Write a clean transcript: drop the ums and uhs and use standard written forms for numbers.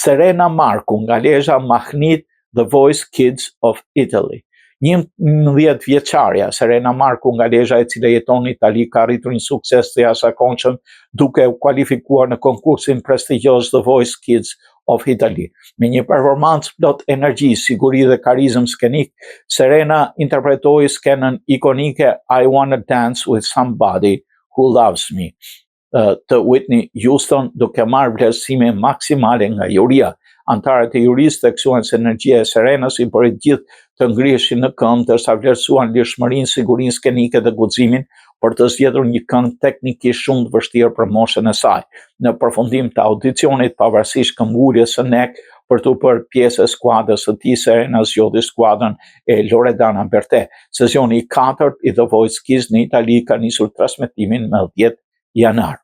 Serena Marku nga Lezhë Mahnit, The Voice Kids of Italy. 11 vjeçarja Serena Marku nga Lezhë, e cila jeton në Itali, ka arritur një sukses të jashtëzakonshëm duke u kualifikuar në konkursin prestigjioz The Voice Kids of Italy. Me një performancë plot energji, siguri dhe karizëm skenik, Serena interpretoi skenën ikonike I Wanna Dance with Somebody Who Loves Me të Whitney Houston, duke marrë vlerësime maksimale nga juria. Antarët e jurisë theksuan se energjia e Serenës i bëri gjithë të ngriheshin në këmbë, ndërsa vlerësuan lirshmërinë, sigurinë skenike dhe guximin për të zgjedhur një këngë teknikisht shumë të vështirë për moshën e saj. Në përfundim të audicionit, pavarësisht këmbguljes së nek për të bërë pjesë e skuadrës së tij, Serena zgjodhi skuadrën e Loredana Bertè. Sesioni i 4 i The Voice Kids në Itali ka nisur transmetimin me 10 janar.